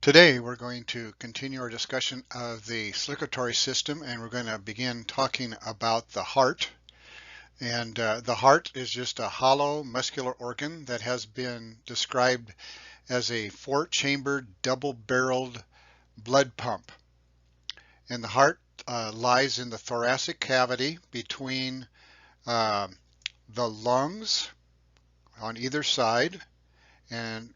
Today we're going to continue our discussion of the circulatory system, and we're going to begin talking about the heart. And the heart is just a hollow muscular organ that has been described as a four-chambered double-barreled blood pump. And the heart lies in the thoracic cavity between uh, the lungs on either side, and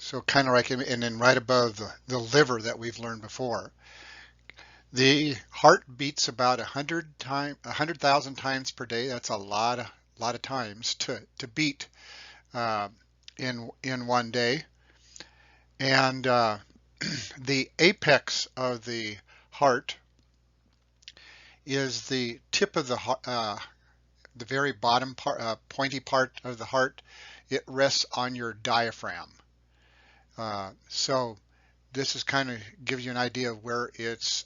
so kind of like, and then right above the liver that we've learned before. The heart beats about 100,000 times per day. That's a lot of times to beat uh, in one day. And the apex of the heart is the tip of the very bottom part, pointy part of the heart. It rests on your diaphragm. So this is kind of gives you an idea of where it's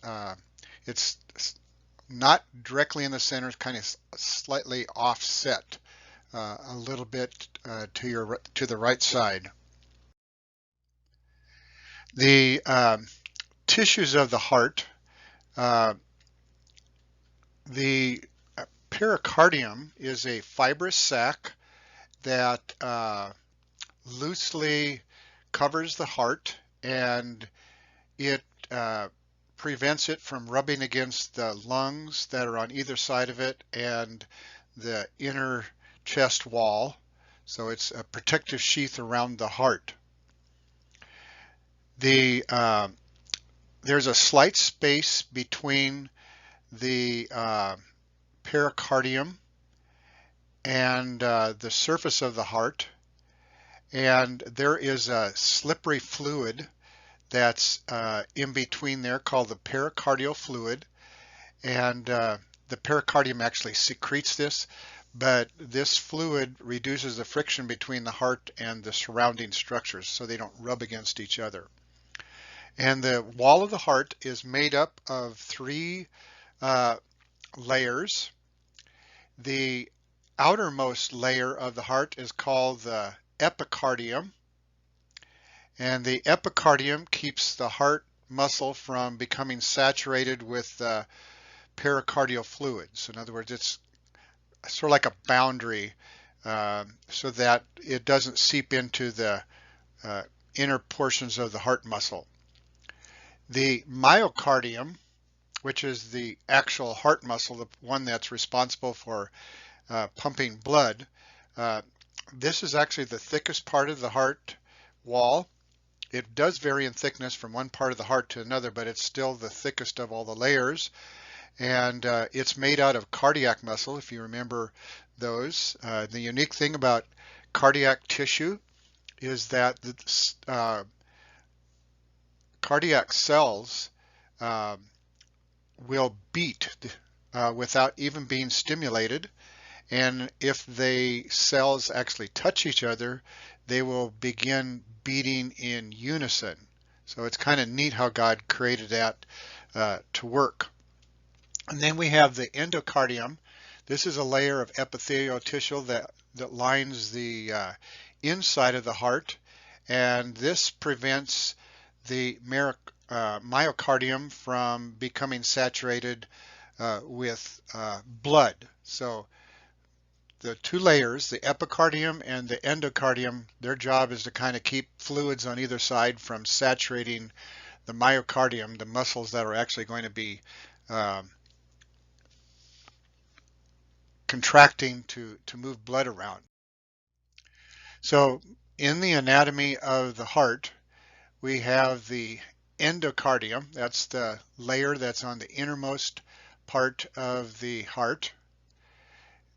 not directly in the center. It's kind of slightly offset a little bit to the right side. The tissues of the heart, uh, the pericardium is a fibrous sac that loosely covers the heart, and it prevents it from rubbing against the lungs that are on either side of it and the inner chest wall. So it's a protective sheath around the heart. There's a slight space between the pericardium and the surface of the heart, and there is a slippery fluid that's in between there called the pericardial fluid, and the pericardium actually secretes this, but this fluid reduces the friction between the heart and the surrounding structures so they don't rub against each other. And the wall of the heart is made up of three layers. The outermost layer of the heart is called the epicardium, and the epicardium keeps the heart muscle from becoming saturated with pericardial fluid. So in other words, it's sort of like a boundary so that it doesn't seep into the inner portions of the heart muscle. The myocardium, which is the actual heart muscle, the one that's responsible for pumping blood, this is actually the thickest part of the heart wall. It does vary in thickness from one part of the heart to another, but it's still the thickest of all the layers. And it's made out of cardiac muscle, if you remember those. The unique thing about cardiac tissue is that the cardiac cells will beat without even being stimulated. And if the cells actually touch each other, they will begin beating in unison. So it's kind of neat how God created that to work. And then we have the endocardium. This is a layer of epithelial tissue that lines the inside of the heart, and this prevents the myocardium from becoming saturated with blood. So the two layers, the epicardium and the endocardium, their job is to kind of keep fluids on either side from saturating the myocardium, the muscles that are actually going to be contracting to move blood around. So in the anatomy of the heart, we have the endocardium. That's the layer that's on the innermost part of the heart.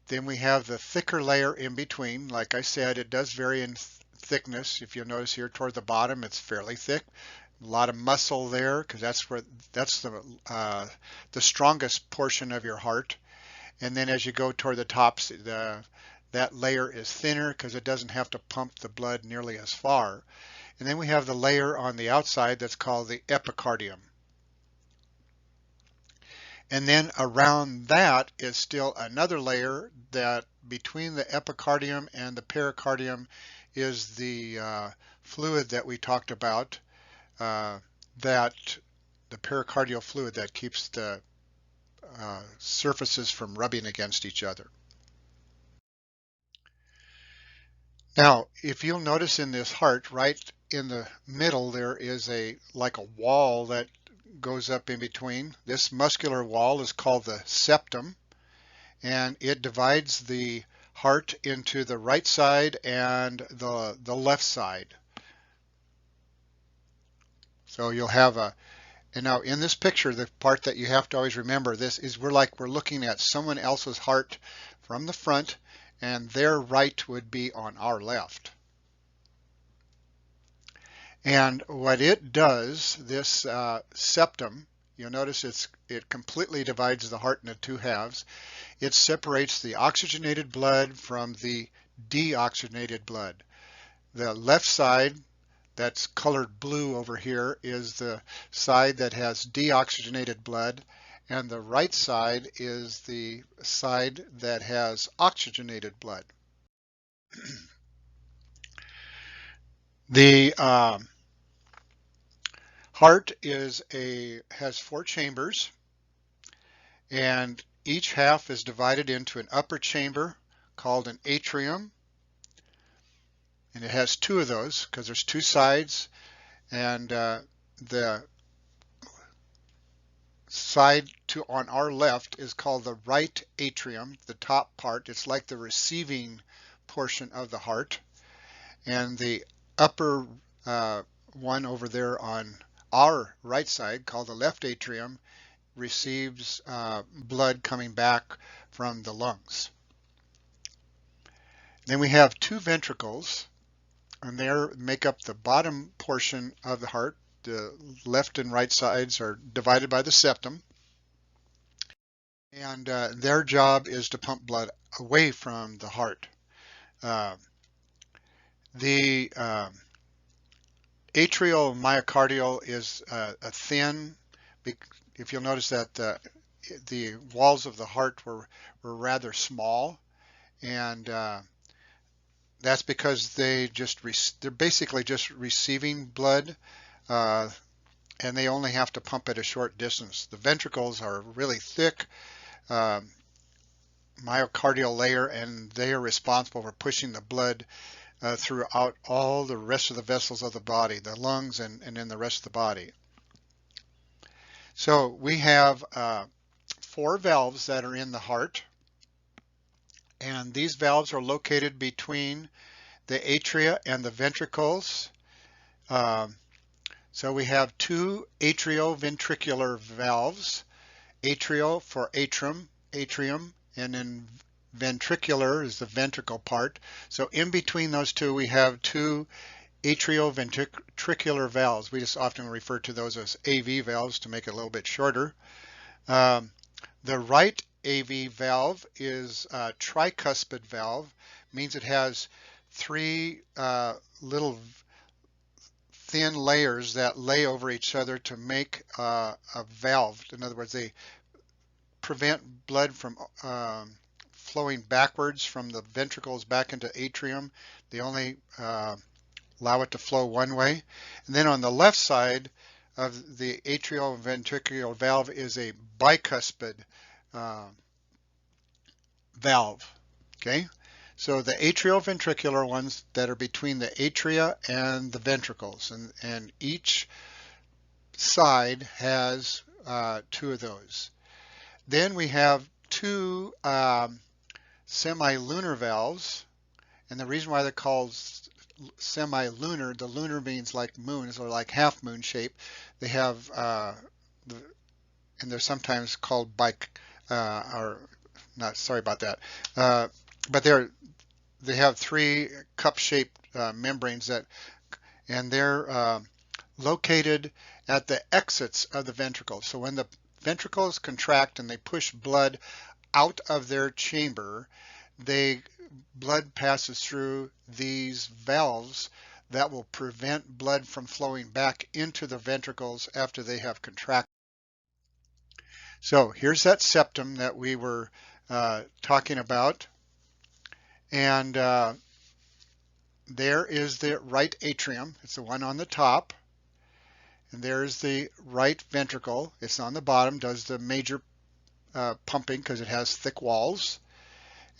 Then we have the thicker layer in between. Like I said, it does vary in thickness. If you'll notice here toward the bottom, it's fairly thick. A lot of muscle there because that's the strongest portion of your heart. And then as you go toward the tops, that layer is thinner because it doesn't have to pump the blood nearly as far. And then we have the layer on the outside that's called the epicardium. And then around that is still another layer that between the epicardium and the pericardium is the fluid that we talked about, that the pericardial fluid that keeps the surfaces from rubbing against each other. Now, if you'll notice in this heart, right in the middle, there is like a wall that goes up in between. This muscular wall is called the septum, and it divides the heart into the right side and the left side. So you'll have and now in this picture, the part that you have to always remember, this is we're looking at someone else's heart from the front, and their right would be on our left. And what it does, this septum, you'll notice it completely divides the heart into two halves. It separates the oxygenated blood from the deoxygenated blood. The left side, that's colored blue over here, is the side that has deoxygenated blood, and the right side is the side that has oxygenated blood. The heart has 4 chambers, and each half is divided into an upper chamber called an atrium, and it has 2 of those because there's 2 sides, and the side on our left is called the right atrium, the top part. It's like the receiving portion of the heart, and the upper one over there on our right side, called the left atrium, receives blood coming back from the lungs. Then we have 2 ventricles, and they make up the bottom portion of the heart. The left and right sides are divided by the septum, and their job is to pump blood away from the heart. The atrial myocardial is a thin, if you'll notice that the walls of the heart were rather small, and that's because they're basically just receiving blood, and they only have to pump at a short distance. The ventricles are really thick myocardial layer, and they are responsible for pushing the blood throughout all the rest of the vessels of the body, the lungs and in the rest of the body. So we have 4 valves that are in the heart, and these valves are located between the atria and the ventricles. So we have 2 atrioventricular valves, atrial for atrium, and then ventricular is the ventricle part. So in between those 2, we have 2 atrioventricular valves. We just often refer to those as AV valves to make it a little bit shorter. The right AV valve is a tricuspid valve, means it has 3 little thin layers that lay over each other to make a valve. In other words, they prevent blood from flowing backwards from the ventricles back into atrium. They only allow it to flow one way. And then on the left side of the atrioventricular valve is a bicuspid valve. Okay, so the atrioventricular ones that are between the atria and the ventricles, and each side has 2 of those. Then we have 2 semilunar valves, and the reason why they're called semilunar, the lunar means like moons or like half moon shape. They have and they're sometimes called or not. Sorry about that. But they have 3 cup-shaped membranes and they're located at the exits of the ventricle. So when the ventricles contract and they push blood out of their chamber, blood passes through these valves that will prevent blood from flowing back into the ventricles after they have contracted. So here's that septum that we were talking about, and there is the right atrium. It's the one on the top. And there's the right ventricle. It's on the bottom, does the major pumping because it has thick walls.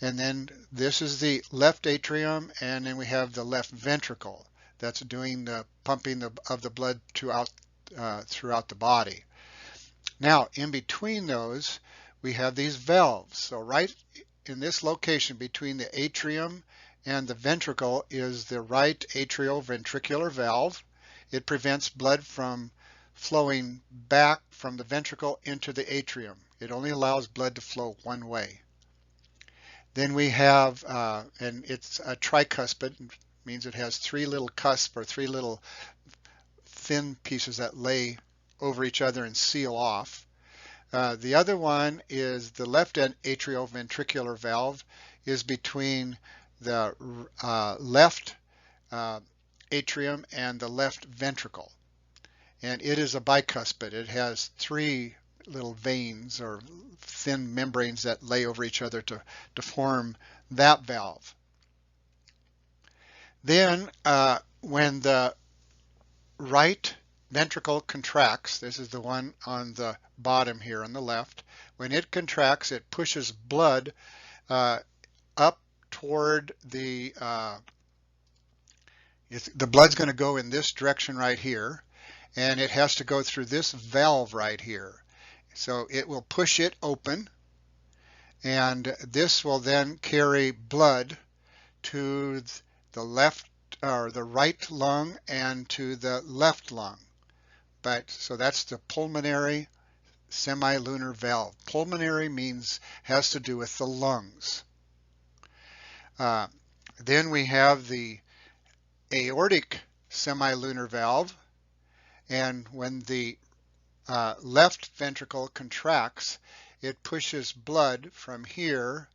And then this is the left atrium, and then we have the left ventricle that's doing the pumping of the blood throughout the body. Now, in between those, we have these valves. So right in this location between the atrium and the ventricle is the right atrioventricular valve. It prevents blood from flowing back from the ventricle into the atrium. It only allows blood to flow one way. Then we have, and it's a tricuspid, means it has three little cusps or three little thin pieces that lay over each other and seal off. The other one is the left atrioventricular valve is between the left atrium and the left ventricle. And it is a bicuspid. It has three little veins or thin membranes that lay over each other to form that valve. Then when the right ventricle contracts, this is the one on the bottom here on the left, when it contracts, it pushes blood up toward the blood's going to go in this direction right here, and it has to go through this valve right here. So it will push it open, and this will then carry blood to the left or the right lung and to the left lung. So that's the pulmonary semilunar valve. Pulmonary has to do with the lungs. Then we have the aortic semilunar valve, and when the left ventricle contracts, it pushes blood from here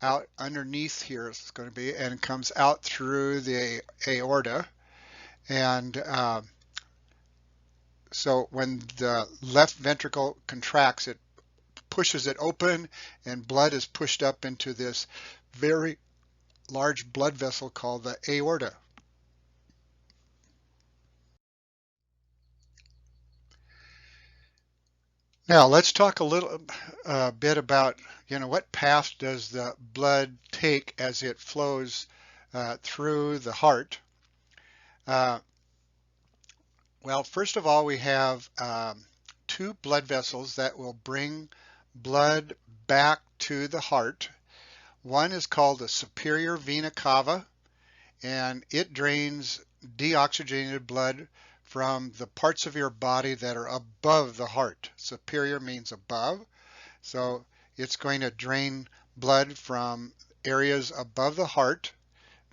out underneath here, it's going to be, and comes out through the aorta. And so when the left ventricle contracts, it pushes it open, and blood is pushed up into this very large blood vessel called the aorta. Now let's talk a little bit about, what path does the blood take as it flows through the heart. Well, first of all, we have two blood vessels that will bring blood back to the heart. One is called the superior vena cava, and it drains deoxygenated blood from the parts of your body that are above the heart. Superior means above, so it's going to drain blood from areas above the heart.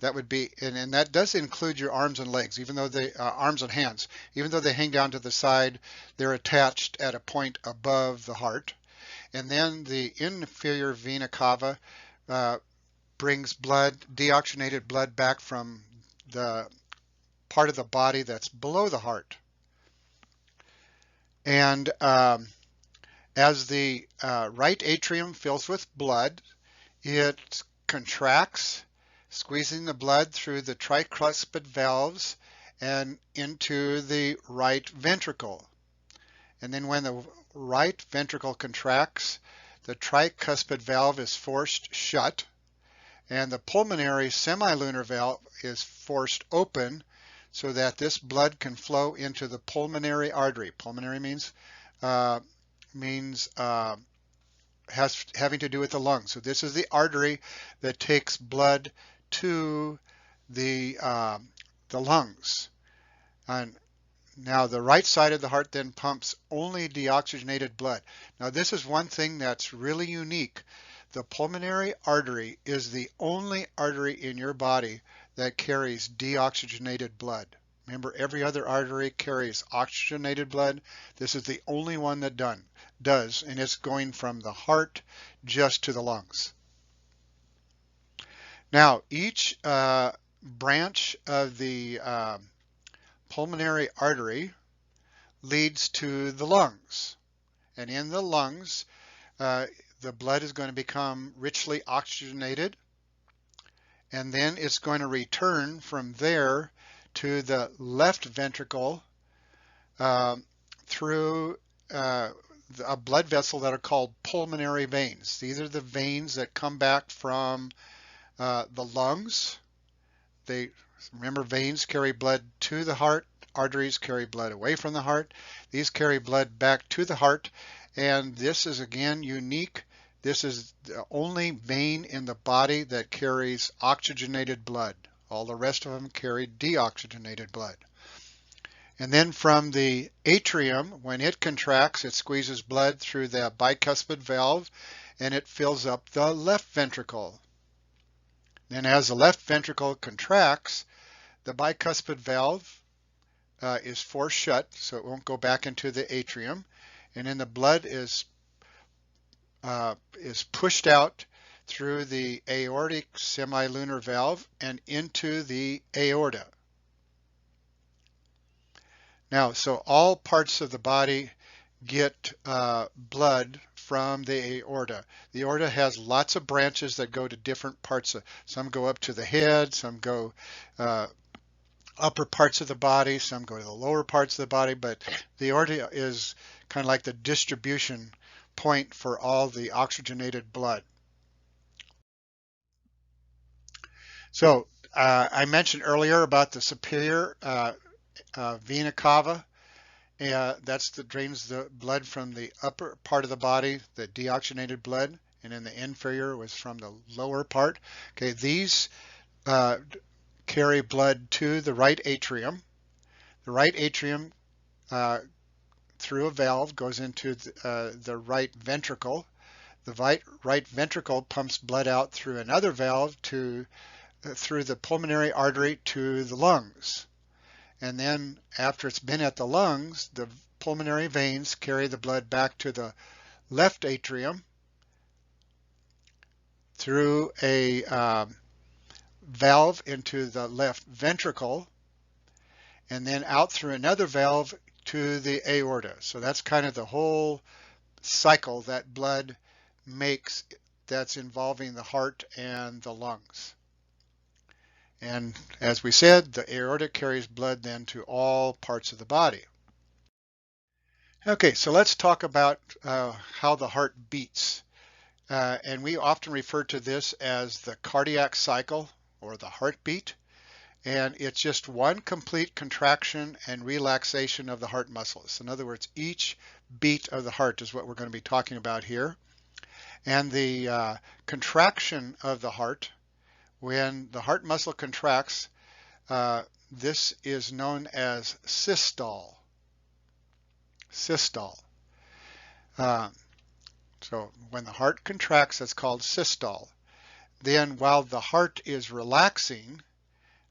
That would be, and that does include your arms and legs, even though arms and hands, even though they hang down to the side, they're attached at a point above the heart. And then the inferior vena cava brings blood, deoxygenated blood, back from the part of the body that's below the heart. And as the right atrium fills with blood, it contracts, squeezing the blood through the tricuspid valves and into the right ventricle. And then when the right ventricle contracts, the tricuspid valve is forced shut, and the pulmonary semilunar valve is forced open so that this blood can flow into the pulmonary artery. Pulmonary means having to do with the lungs. So this is the artery that takes blood to the lungs. And now the right side of the heart then pumps only deoxygenated blood. Now this is one thing that's really unique. The pulmonary artery is the only artery in your body that carries deoxygenated blood. Remember, every other artery carries oxygenated blood. This is the only one that does, and it's going from the heart just to the lungs. Now, each branch of the pulmonary artery leads to the lungs, and in the lungs, the blood is going to become richly oxygenated, and then it's going to return from there to the left ventricle through a blood vessel that are called pulmonary veins. These are the veins that come back from the lungs. Remember, veins carry blood to the heart, arteries carry blood away from the heart. These carry blood back to the heart, and this is again unique. This is the only vein in the body that carries oxygenated blood. All the rest of them carry deoxygenated blood. And then from the atrium, when it contracts, it squeezes blood through the bicuspid valve and it fills up the left ventricle. Then as the left ventricle contracts, the bicuspid valve is forced shut, so it won't go back into the atrium, and then the blood is pushed out through the aortic semilunar valve and into the aorta. Now, so all parts of the body get blood from the aorta. The aorta has lots of branches that go to different parts. Some go up to the head, some go upper parts of the body, some go to the lower parts of the body, but the aorta is kind of like the distribution point for all the oxygenated blood. So I mentioned earlier about the superior vena cava. That's the drains the blood from the upper part of the body, the deoxygenated blood, and then the inferior was from the lower part. Okay, these carry blood to the right atrium. The right atrium through a valve goes into the right ventricle. The right ventricle pumps blood out through another valve through the pulmonary artery to the lungs. And then after it's been at the lungs, the pulmonary veins carry the blood back to the left atrium through a valve into the left ventricle, and then out through another valve to the aorta. So that's kind of the whole cycle that blood makes that's involving the heart and the lungs. And as we said, the aorta carries blood then to all parts of the body. Okay, so let's talk about how the heart beats. And we often refer to this as the cardiac cycle or the heartbeat. And it's just one complete contraction and relaxation of the heart muscles. In other words, each beat of the heart is what we're going to be talking about here. And the contraction of the heart, when the heart muscle contracts, this is known as systole. Systole. So when the heart contracts, that's called systole. Then while the heart is relaxing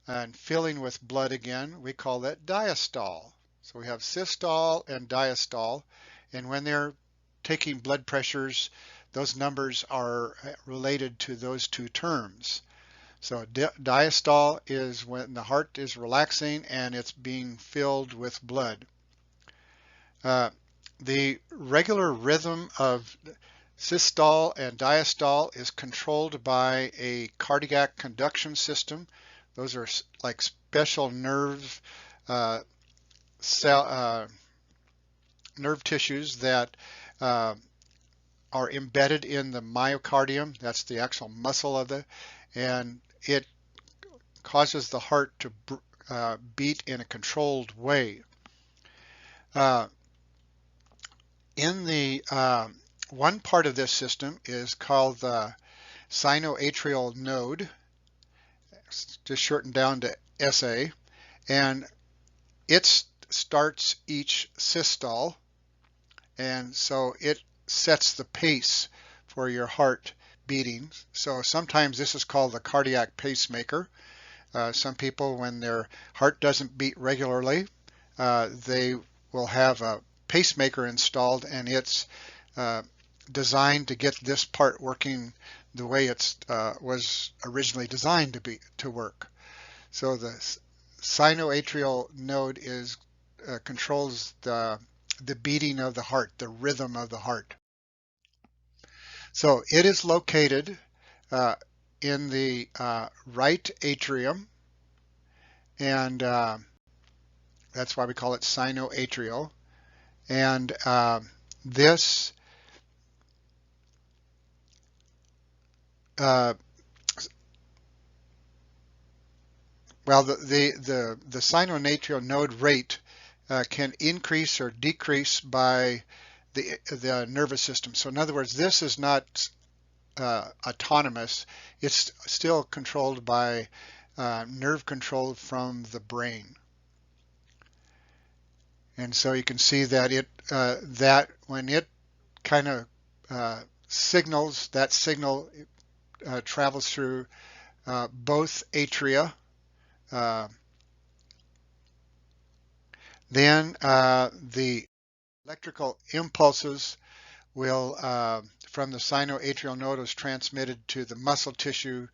and filling with blood again, we call that diastole. So we have systole and diastole, and when they're taking blood pressures, those numbers are related to those two terms. So diastole is when the heart is relaxing and it's being filled with blood. The regular rhythm of systole and diastole is controlled by a cardiac conduction system. Those are like special nerve tissues that are embedded in the myocardium. That's the actual muscle of it, and it causes the heart to beat in a controlled way. In the one part of this system is called the sinoatrial node, just shortened down to SA, and it starts each systole, and so it sets the pace for your heart beating. So sometimes this is called the cardiac pacemaker. Some people, when their heart doesn't beat regularly, they will have a pacemaker installed, and it's designed to get this part working the way it was originally designed to work. So the sinoatrial node controls the beating of the heart, the rhythm of the heart. So it is located in the right atrium, and that's why we call it sinoatrial. And this uh, well, the sinoatrial node rate can increase or decrease by the nervous system. So in other words, this is not autonomous. It's still controlled by nerve control from the brain. And so you can see that that when it kind of signals, that signal travels through both atria. Then the electrical impulses will, from the sinoatrial node, is transmitted to the muscle tissue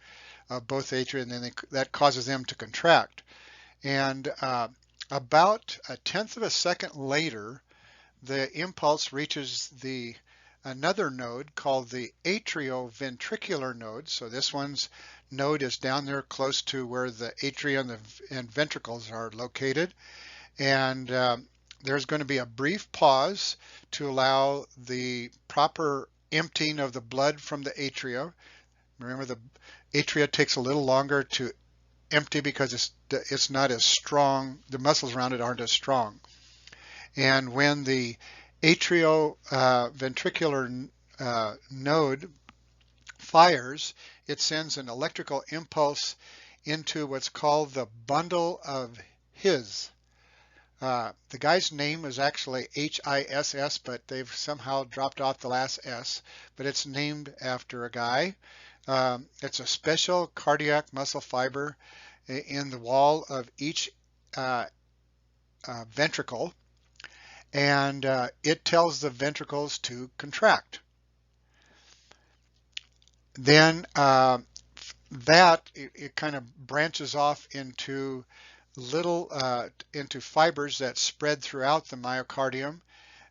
of both atria, and then that causes them to contract. And about 1/10 of a second later, the impulse reaches another node called the atrioventricular node. So this one's node is down there close to where the atria and ventricles are located. And there's going to be a brief pause to allow the proper emptying of the blood from the atria. Remember, the atria takes a little longer to empty because it's not as strong. The muscles around it aren't as strong. And when the atrioventricular node fires, it sends an electrical impulse into what's called the bundle of His. The guy's name is actually Hiss, but they've somehow dropped off the last S, but it's named after a guy. It's a special cardiac muscle fiber in the wall of each ventricle, and it tells the ventricles to contract. Then it kind of branches off into into fibers that spread throughout the myocardium,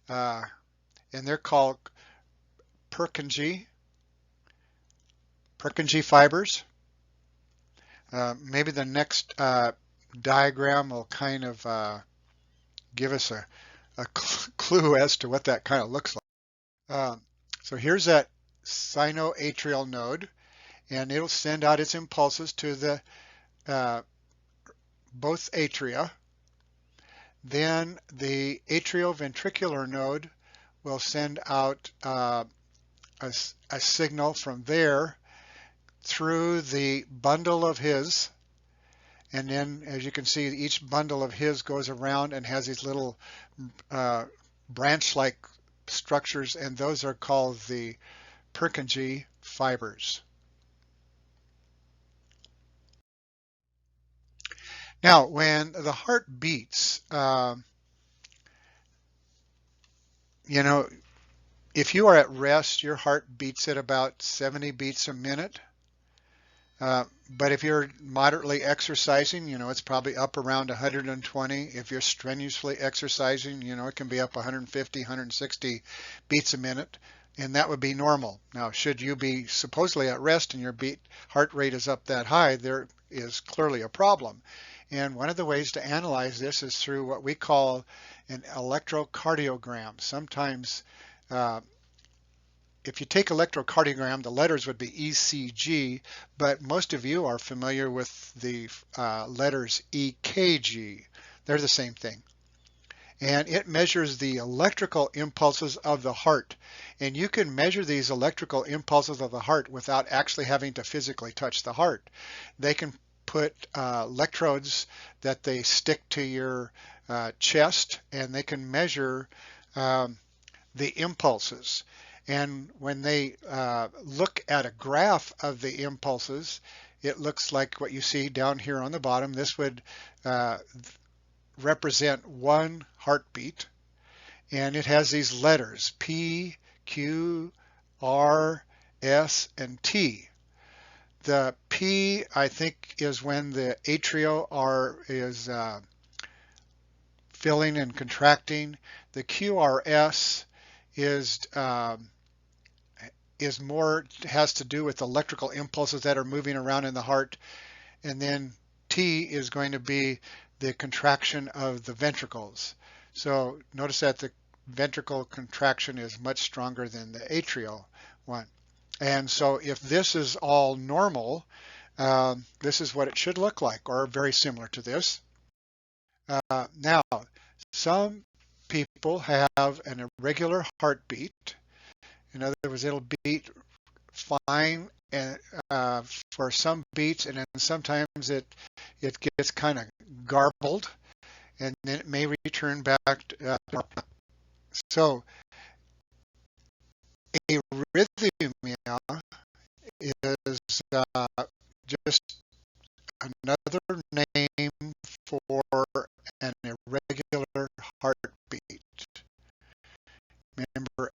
and they're called Purkinje fibers. Maybe the next diagram will kind of give us a clue as to what that kind of looks like. So here's that sinoatrial node, and it'll send out its impulses to the both atria. Then the atrioventricular node will send out a signal from there through the bundle of His, and then, as you can see, each bundle of His goes around and has these little branch-like structures, and those are called the Purkinje fibers. Now, when the heart beats, if you are at rest, your heart beats at about 70 beats a minute. But if you're moderately exercising, it's probably up around 120. If you're strenuously exercising, it can be up 150, 160 beats a minute, and that would be normal. Now, should you be supposedly at rest and your heart rate is up that high, there is clearly a problem. And one of the ways to analyze this is through what we call an electrocardiogram. Sometimes if you take electrocardiogram, the letters would be ECG, but most of you are familiar with the letters EKG. They're the same thing. And it measures the electrical impulses of the heart. And you can measure these electrical impulses of the heart without actually having to physically touch the heart. They can put electrodes that they stick to your chest, and they can measure the impulses. And when they look at a graph of the impulses, it looks like what you see down here on the bottom. This would represent one heartbeat, and it has these letters P, Q, R, S, and T. The P, I think, is when the atria is filling and contracting. The QRS is is more has to do with electrical impulses that are moving around in the heart, and then T is going to be the contraction of the ventricles. So notice that the ventricle contraction is much stronger than the atrial one. And so if this is all normal, this is what it should look like, or very similar to this. Now, some people have an irregular heartbeat. In other words, it'll beat fine and for some beats, and then sometimes it gets kind of garbled, and then it may return back to so arrhythmia is just another name for an irregular heartbeat. Remember,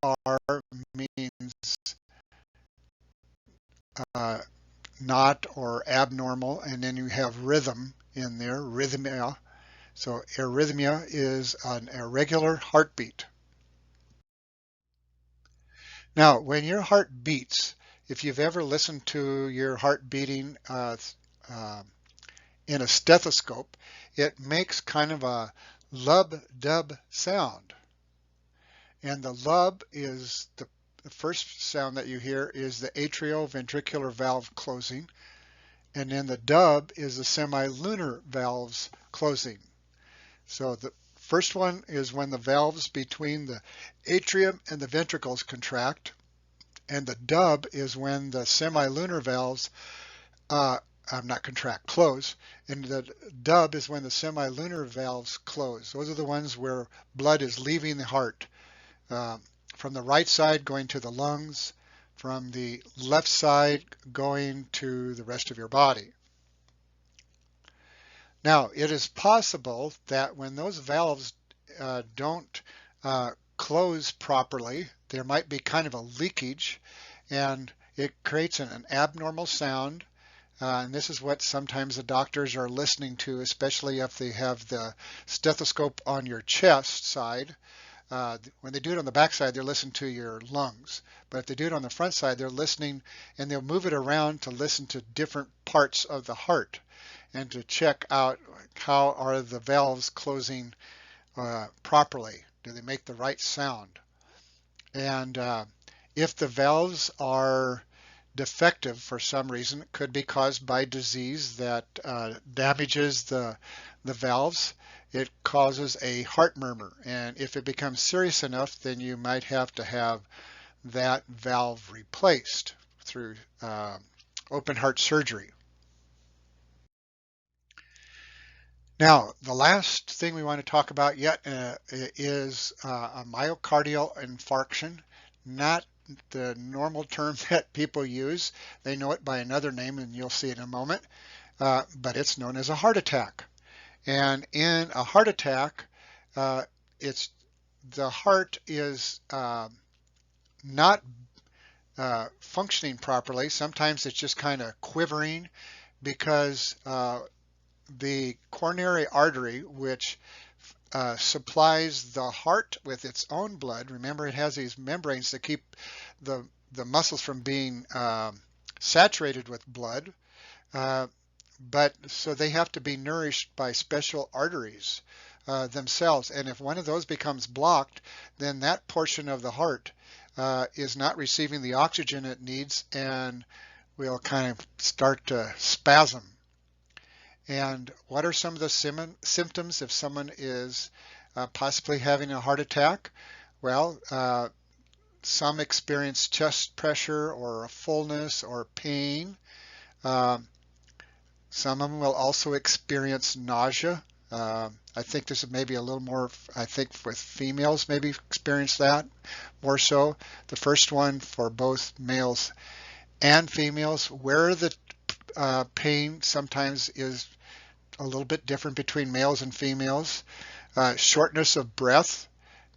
AR means not or abnormal, and then you have rhythm in there, rhythmia. So arrhythmia is an irregular heartbeat. Now, when your heart beats, if you've ever listened to your heart beating in a stethoscope, it makes kind of a lub-dub sound. And the lub is the first sound that you hear is the atrioventricular valve closing, and then the dub is the semilunar valves closing. So the first one is when the valves between the atrium and the ventricles contract, and the dub is when the semilunar valves not contract, close, and the dub is when the semilunar valves close. Those are the ones where blood is leaving the heart. From the right side going to the lungs, from the left side going to the rest of your body. Now, it is possible that when those valves don't close properly, there might be kind of a leakage, and it creates an abnormal sound. And this is what sometimes the doctors are listening to, especially if they have the stethoscope on your chest side. When they do it on the back side, they're listening to your lungs. But if they do it on the front side, they're listening, and they'll move it around to listen to different parts of the heart and to check out how are the valves closing properly. Do they make the right sound? And if the valves are defective for some reason, it could be caused by disease that damages the valves. It causes a heart murmur, and if it becomes serious enough, then you might have to have that valve replaced through open heart surgery. Now, the last thing we want to talk about yet is a myocardial infarction, not the normal term that people use. They know it by another name, and you'll see it in a moment, but it's known as a heart attack. And in a heart attack, the heart is not functioning properly. Sometimes it's just kind of quivering because the coronary artery, which supplies the heart with its own blood. Remember, it has these membranes that keep the muscles from being saturated with blood. But so they have to be nourished by special arteries themselves. And if one of those becomes blocked, then that portion of the heart is not receiving the oxygen it needs and will kind of start to spasm. And what are some of the symptoms if someone is possibly having a heart attack? Well, some experience chest pressure or a fullness or pain. Some of them will also experience nausea. I think this is maybe a little more, I think with females maybe experience that more so. The first one for both males and females. Where the pain sometimes is a little bit different between males and females. Shortness of breath.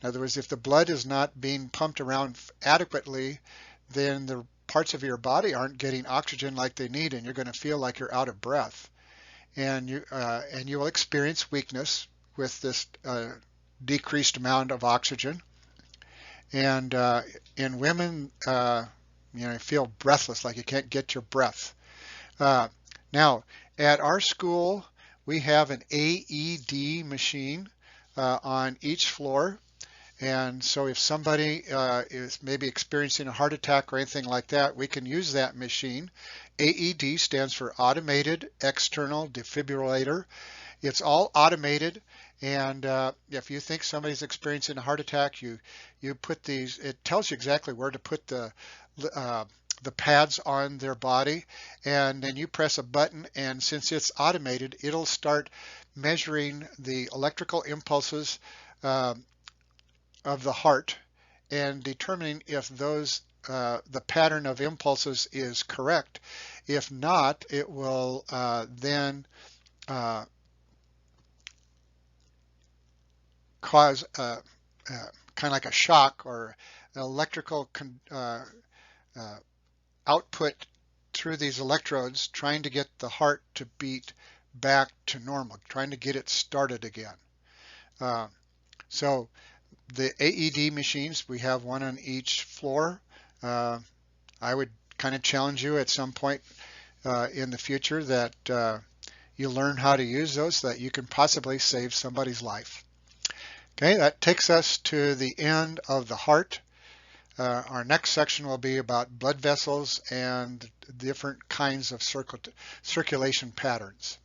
In other words, if the blood is not being pumped around adequately, then the parts of your body aren't getting oxygen like they need, and you're going to feel like you're out of breath. And you will experience weakness with this decreased amount of oxygen. And in women, you feel breathless, like you can't get your breath. Uh, Now, at our school, we have an AED machine on each floor. And so if somebody is maybe experiencing a heart attack or anything like that, we can use that machine. AED stands for Automated External Defibrillator. It's all automated, and if you think somebody's experiencing a heart attack, you put these. It tells you exactly where to put uh, the pads on their body, and then you press a button, and since it's automated, it'll start measuring the electrical impulses uh, of the heart and determining if those the pattern of impulses is correct. If not, it will then uh, cause kind of like a shock or an electrical uh, output through these electrodes, trying to get the heart to beat back to normal, trying to get it started again. Uh, so the AED machines, we have one on each floor. Uh, I would kind of challenge you at some point in the future that you learn how to use those so that you can possibly save somebody's life. Okay, that takes us to the end of the heart. Our next section will be about blood vessels and different kinds of circulation patterns.